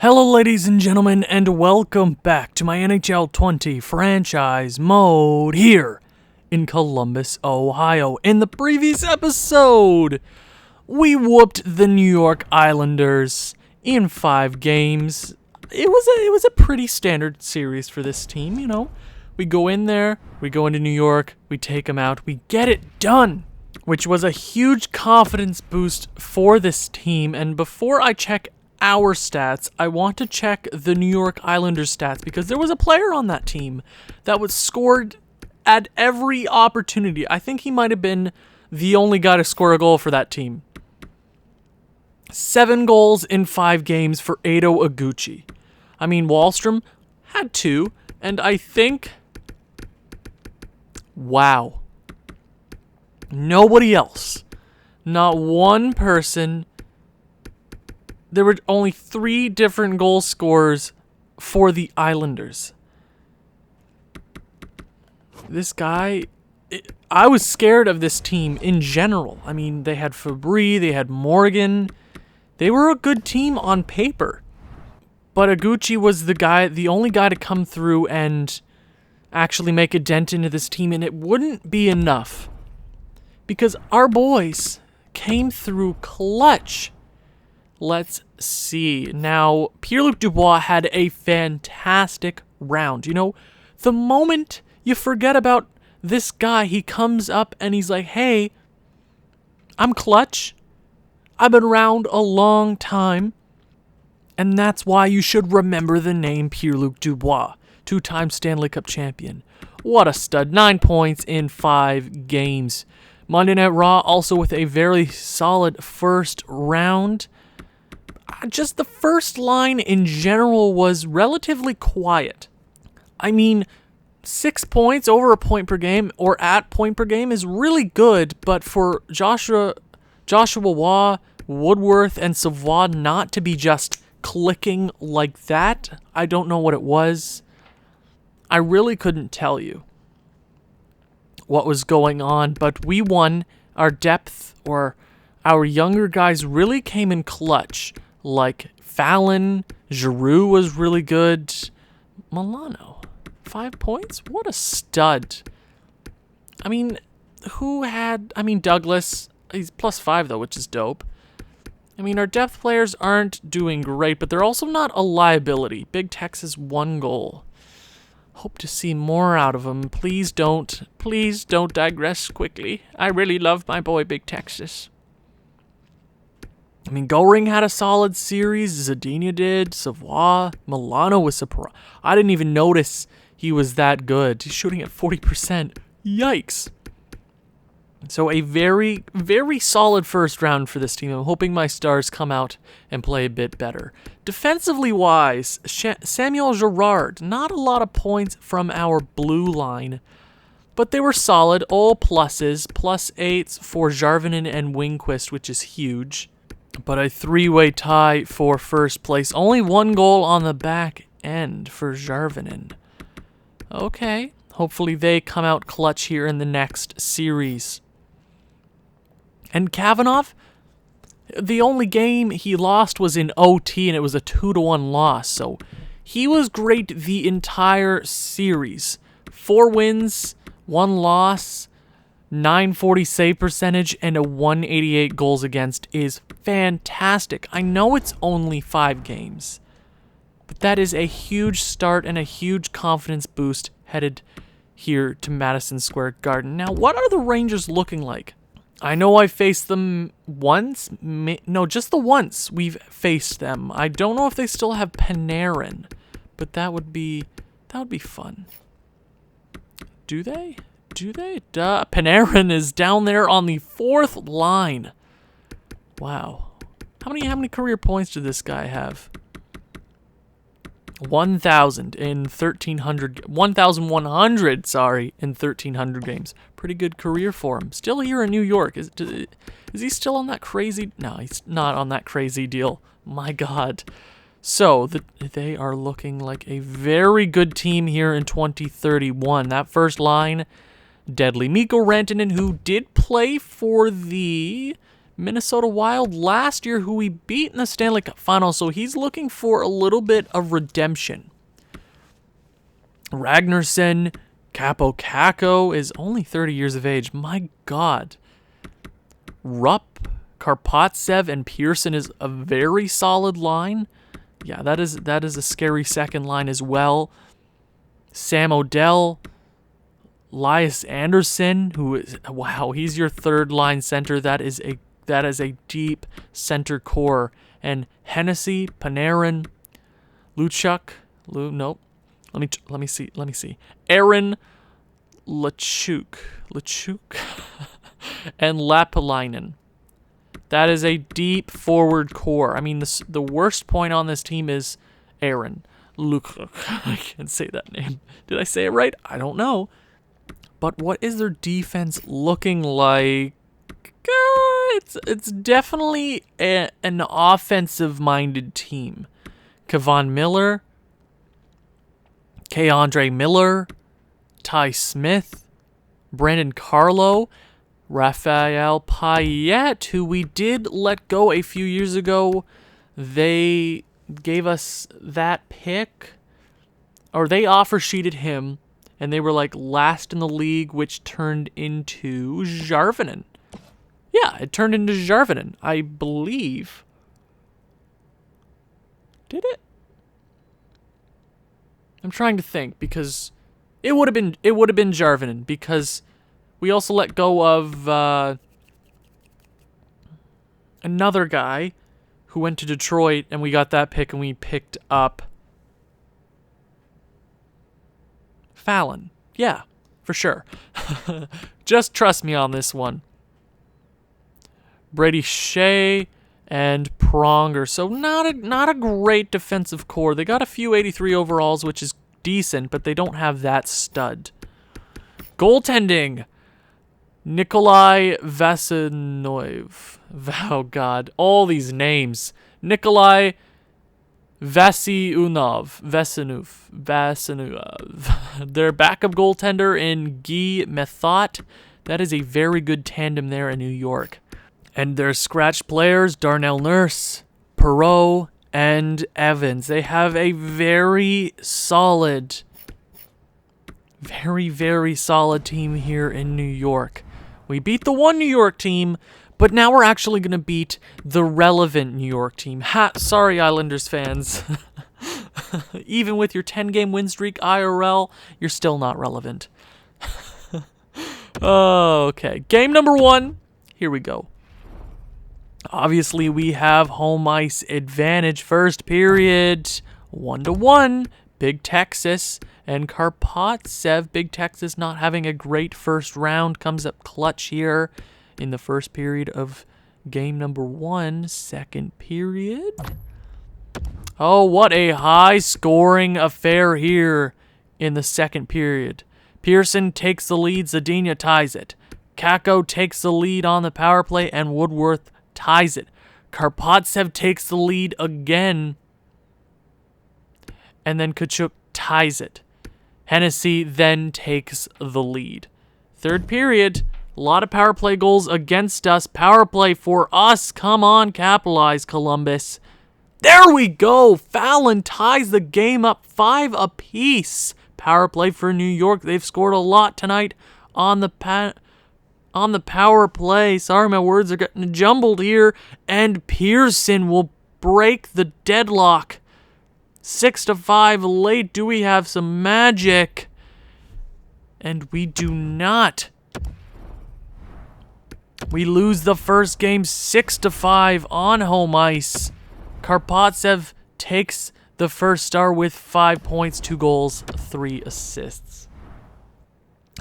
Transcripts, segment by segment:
Hello ladies and gentlemen, and welcome back to my NHL 20 franchise mode here in Columbus, Ohio. In the previous episode, we whooped the New York Islanders in 5 games. It was a pretty standard series for this team, you know. We go in there, we go into New York, we take them out, we get it done, which was a huge confidence boost for this team. And before I check our stats, I want to check the New York Islanders stats because there was a player on that team that was scored at every opportunity. I think he might have been the only guy to score a goal for that team. 7 goals in 5 games for Ado Iguchi. I mean, Wahlstrom had 2, and I think, wow, nobody else, not one person. There were only 3 different goal scorers for the Islanders. This guy, I was scared of this team in general. I mean, they had Fabry, they had Morgan. They were a good team on paper. But Iguchi was the only guy to come through and actually make a dent into this team, and it wouldn't be enough because our boys came through clutch. Let's see. Now, Pierre-Luc Dubois had a fantastic round. You know, the moment you forget about this guy, he comes up and he's like, hey, I'm clutch. I've been around a long time. And that's why you should remember the name Pierre-Luc Dubois, 2-time Stanley Cup champion. What a stud. 9 points in 5 games. Monday Night Raw also with a very solid first round. Just the first line in general was relatively quiet. I mean, 6 points, over a point per game, or at point per game is really good, but for Joshua Waugh, Woodworth, and Savoie not to be just clicking like that, I don't know what it was. I really couldn't tell you what was going on, but we won. Our depth, or our younger guys, really came in clutch. Like Fallon, Giroux was really good. Milano, 5 points? What a stud. I mean, Douglas, he's +5 though, which is dope. I mean, our depth players aren't doing great, but they're also not a liability. Big Texas 1 goal. Hope to see more out of him. Please don't digress quickly. I really love my boy Big Texas. I mean, Goring had a solid series. Zadina did. Savoie. Milano was surprised. I didn't even notice he was that good. He's shooting at 40%. Yikes. So a very, very solid first round for this team. I'm hoping my stars come out and play a bit better. Defensively wise, Samuel Girard. Not a lot of points from our blue line, but they were solid. All pluses. +8s for Jarvinen and Wingquist, which is huge. But a 3-way tie for first place. Only 1 goal on the back end for Jarvinen. Okay. Hopefully they come out clutch here in the next series. And Kavanagh, the only game he lost was in OT, and it was a 2-1 loss. So he was great the entire series. 4 wins, 1 loss. 940 save percentage and a 188 goals against is fantastic. I know it's only 5 games, but that is a huge start and a huge confidence boost headed here to Madison Square Garden. Now, what are the Rangers looking like? I know I faced them once. No, just the once we've faced them. I don't know if they still have Panarin, but that would be fun. Do they? Duh. Panarin is down there on the 4th line. Wow. How many career points did this guy have? 1,000 in 1,300. 1,100, in 1,300 games. Pretty good career for him. Still here in New York. Is he still on that crazy? No, he's not on that crazy deal. My God. So, they are looking like a very good team here in 2031. That first line, deadly. Mikko Rantanen, who did play for the Minnesota Wild last year, who we beat in the Stanley Cup Final, so he's looking for a little bit of redemption. Ragnarsson, Capo Caco is only 30 years of age. My God. Rupp, Karpatsev, and Pearson is a very solid line. Yeah, that is a scary second line as well. Sam Odell, Elias Anderson, who is, wow, he's your third line center. That is a deep center core. And Hennessy, Panarin, Luchuk, nope. Let me see. Aaron Lachuk, and Lapalainen. That is a deep forward core. I mean, the worst point on this team is Aaron Lachuk. I can't say that name. Did I say it right? I don't know. But what is their defense looking like? It's definitely an offensive-minded team. Kevon Miller, K-Andre Miller, Ty Smith, Brandon Carlo, Raphael Payette, who we did let go a few years ago. They gave us that pick, or they offer sheeted him, and they were like last in the league, which turned into Jarvinen. Yeah, it turned into Jarvinen, I believe. Did it? I'm trying to think, because it would have been Jarvinen, because we also let go of another guy who went to Detroit, and we got that pick, and we picked up Fallon. Yeah, for sure. Just trust me on this one. Brady Shea and Pronger. So not a great defensive core. They got a few 83 overalls, which is decent, but they don't have that stud. Goaltending. Nikolai Vasilyev. Oh, God. All these names. Nikolai Vasilyev. Their backup goaltender in Guy Methot. That is a very good tandem there in New York. And their scratch players, Darnell Nurse, Perreault, and Evans. They have a very solid, very solid team here in New York. We beat the one New York team, but now we're actually going to beat the relevant New York team. Sorry, Islanders fans. Even with your 10-game win streak IRL, you're still not relevant. Okay, game number 1. Here we go. Obviously, we have home ice advantage. First period, 1-1. Big Texas and Karpatsev. Big Texas not having a great first round. Comes up clutch here in the first period of game number 1. Second period. Oh, what a high-scoring affair here in the second period. Pearson takes the lead. Zadina ties it. Kako takes the lead on the power play, and Woodworth ties it. Karpatsev takes the lead again, and then Tkachuk ties it. Hennessy then takes the lead. Third period, a lot of power play goals against us. Power play for us. Come on, capitalize, Columbus. There we go. Fallon ties the game up 5 apiece. Power play for New York. They've scored a lot tonight on the power play. Sorry, my words are getting jumbled here. And Pearson will break the deadlock. 6-5 late. Do we have some magic? And we do not. We lose the first game 6-5 on home ice. Karpatsev takes the first star with 5 points, 2 goals, 3 assists.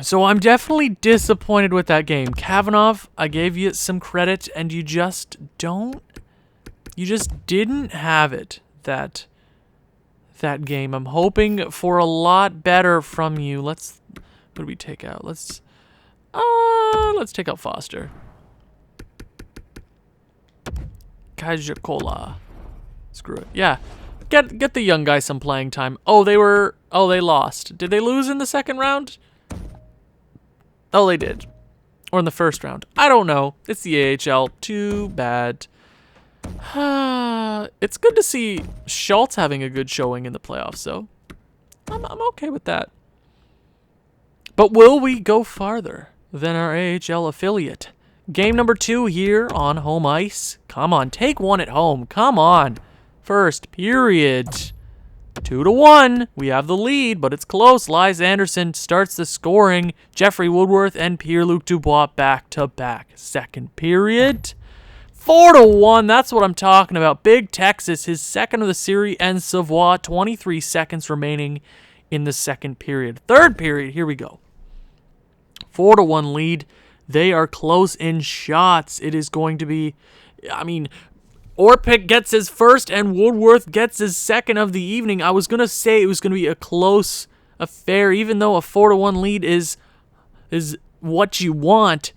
So I'm definitely disappointed with that game. Kavanagh, I gave you some credit, and you just didn't have it that game. I'm hoping for a lot better from you. What do we take out? Let's take out Foster. Kajakola. Screw it. Yeah. Get the young guy some playing time. Oh, they lost. Did they lose in the second round? Oh, they did. Or in the first round. I don't know. It's the AHL. Too bad. It's good to see Schultz having a good showing in the playoffs, so I'm okay with that. But will we go farther than our AHL affiliate? Game number 2 here on home ice. Come on, take one at home. Come on. First period. 2-1. We have the lead, but it's close. Lias Andersson starts the scoring. Jeffrey Woodworth and Pierre-Luc Dubois back to back. Second period. 4-1. That's what I'm talking about. Big Texas, his second of the series, and Savoie. 23 seconds remaining in the second period. Third period. Here we go. 4-1 lead. They are close in shots. It is going to be, Orpik gets his first and Woodworth gets his second of the evening. I was going to say it was going to be a close affair, even though a 4-1 lead is what you want.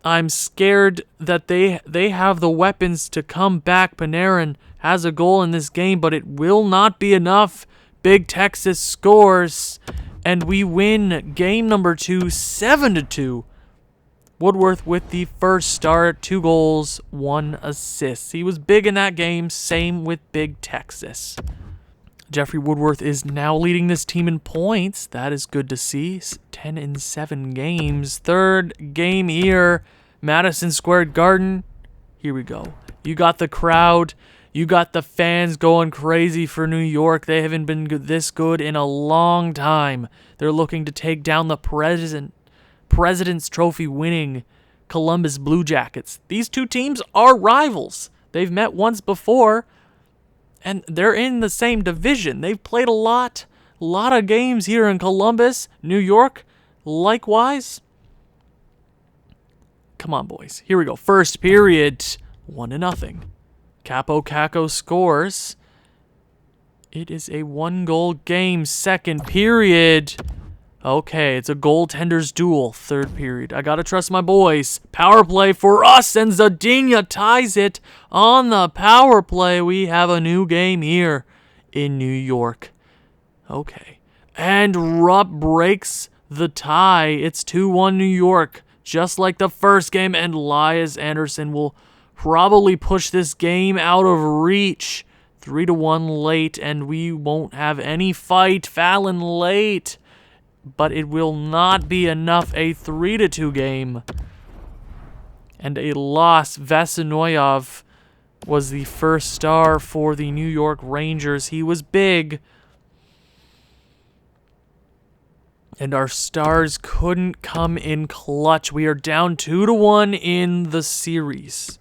I'm scared that they have the weapons to come back. Panarin has a goal in this game, but it will not be enough. Big Texas scores, and we win game number 2, 7-2. Woodworth with the first start, 2 goals, 1 assist. He was big in that game, same with Big Texas. Jeffrey Woodworth is now leading this team in points. That is good to see. 10 in 7 games. Third game here, Madison Square Garden. Here we go. You got the crowd. You got the fans going crazy for New York. They haven't been this good in a long time. They're looking to take down the President's Trophy winning Columbus Blue Jackets. These two teams are rivals. They've met once before, and they're in the same division. They've played a lot of games here in Columbus. New York, likewise. Come on, boys. Here we go. First period, 1-0. Capo Caco scores. It is a 1-goal game. Second period. Okay, it's a goaltender's duel. Third period. I gotta trust my boys. Power play for us, and Zadina ties it on the power play. We have a new game here in New York. Okay. And Rupp breaks the tie. It's 2-1 New York, just like the first game, and Lias Andersson will probably push this game out of reach. 3-1 late, and we won't have any fight. Fallon late. But it will not be enough. A 3-2 game. And a loss. Vasinoyov was the first star for the New York Rangers. He was big. And our stars couldn't come in clutch. We are down 2-1 in the series.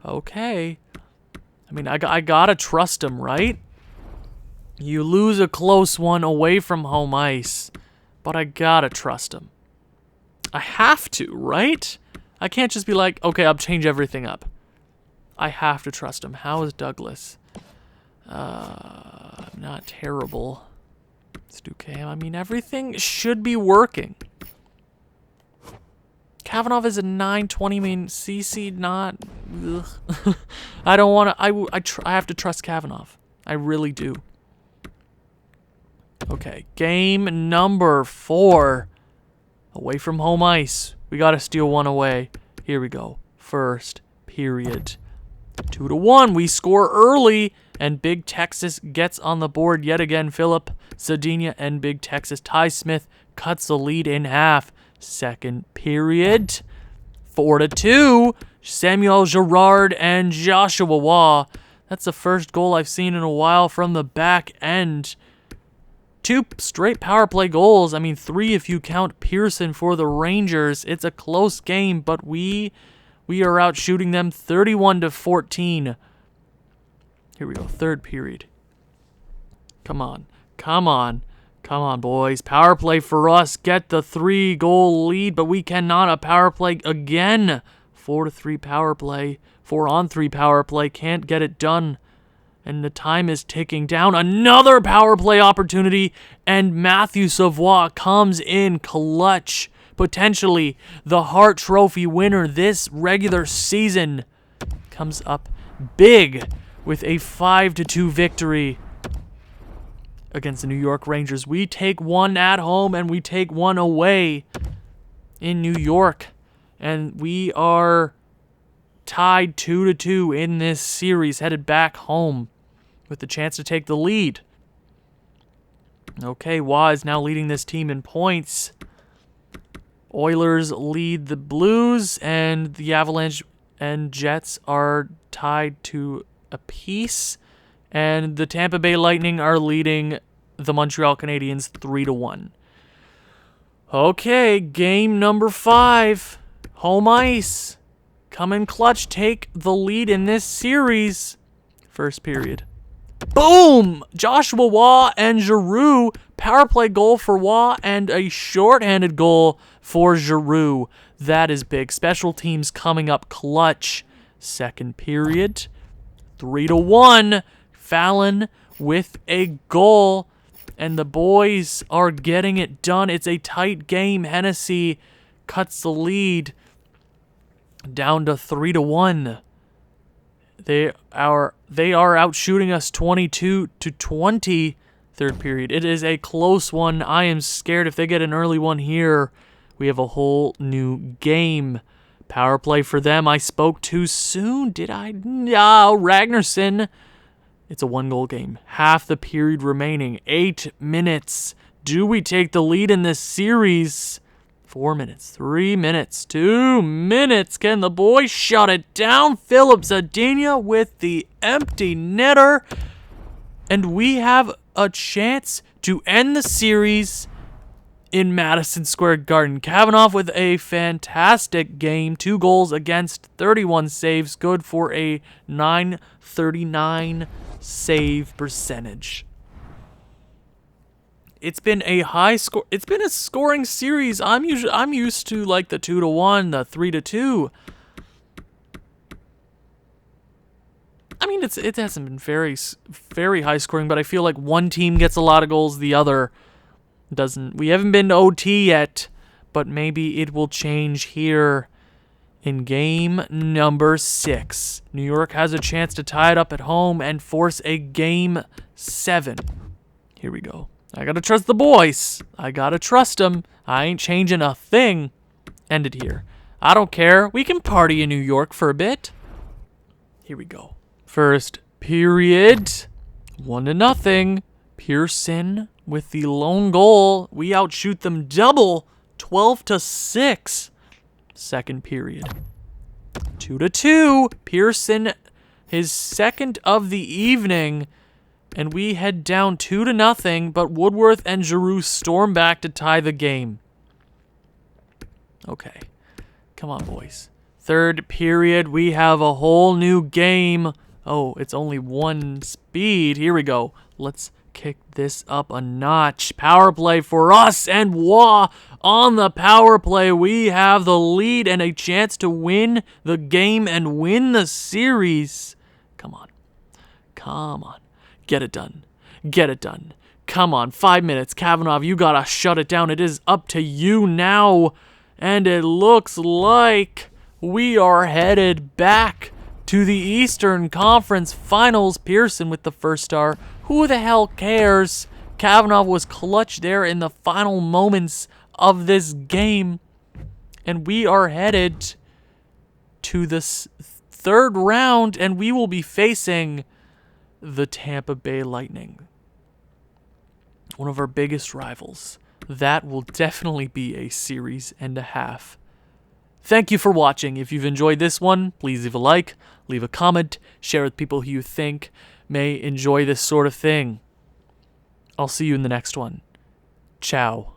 Okay. I gotta trust him, right? You lose a close one away from home ice. But I gotta trust him. I have to, right? I can't just be like, okay, I'll change everything up. I have to trust him. How is Douglas? Not terrible. Let's do Cam. Everything should be working. Kavanagh is a 920. CC not. Ugh. I don't want to. I have to trust Kavanagh. I really do. Okay, game number 4. Away from home ice. We got to steal one away. Here we go. First period. 2-1. We score early, and Big Texas gets on the board yet again. Philip Zadina and Big Texas. Ty Smith cuts the lead in half. Second period. 4-2. Samuel Girard and Joshua Waugh. That's the first goal I've seen in a while from the back end. 2 straight power play goals. 3 if you count Pearson for the Rangers. It's a close game, but we are out shooting them 31-14. Here we go. Third period. Come on. Come on. Come on, boys. Power play for us. Get the 3-goal lead, but we cannot. A power play again. 4-3 power play. 4-on-3 power play. Can't get it done. And the time is ticking down. Another power play opportunity. And Matthew Savoie comes in clutch. Potentially the Hart Trophy winner this regular season. Comes up big with a 5-2 victory against the New York Rangers. We take one at home and we take one away in New York. And we are tied 2-2 in this series, headed back home with the chance to take the lead. Okay, Wah is now leading this team in points. Oilers lead the Blues, and the Avalanche and Jets are tied to a piece. And the Tampa Bay Lightning are leading the Montreal Canadiens 3-1. Okay, game number 5. Home ice. Come in clutch, take the lead in this series. First period. Boom! Joshua Wah and Giroux. Power play goal for Wah and a shorthanded goal for Giroux. That is big. Special teams coming up clutch. Second period. 3-1. Fallon with a goal. And the boys are getting it done. It's a tight game. Hennessy cuts the lead down to 3-1. They are out shooting us 22-20. Third period. It is a close one. I am scared if they get an early one here, we have a whole new game. Power play for them. I spoke too soon, did I? No, Ragnarsson. It's a 1-goal game. Half the period remaining. 8 minutes. Do we take the lead in this series? 4 minutes. 3 minutes. 2 minutes. Can the boys shut it down? Philip Zadina with the empty netter. And we have a chance to end the series in Madison Square Garden. Kavanaugh with a fantastic game. 2 goals against 31 saves. Good for a .939 save percentage. It's been a high score. It's been a scoring series. I'm used to like the 2-1, the 3-2. I mean, it hasn't been very high scoring, but I feel like one team gets a lot of goals, the other doesn't. We haven't been to OT yet, but maybe it will change here in game number 6. New York has a chance to tie it up at home and force a game 7. Here we go. I gotta trust the boys. I gotta trust them. I ain't changing a thing. End it here. I don't care. We can party in New York for a bit. Here we go. First period. 1-0. Pearson with the lone goal. We outshoot them double. 12-6. Second period. 2-2. Pearson, his second of the evening. And we head down 2-0, but Woodworth and Giroux storm back to tie the game. Okay. Come on, boys. Third period, we have a whole new game. Oh, it's only 1 speed. Here we go. Let's kick this up a notch. Power play for us and Wah on the power play. We have the lead and a chance to win the game and win the series. Come on. Come on. Get it done. Get it done. Come on, 5 minutes. Kavanaugh, you gotta shut it down. It is up to you now. And it looks like we are headed back to the Eastern Conference Finals. Pearson with the first star. Who the hell cares? Kavanaugh was clutch there in the final moments of this game. And we are headed to this third round, and we will be facing the Tampa Bay Lightning. One of our biggest rivals. That will definitely be a series and a half. Thank you for watching. If you've enjoyed this one, please leave a like, leave a comment, share with people who you think may enjoy this sort of thing. I'll see you in the next one. Ciao.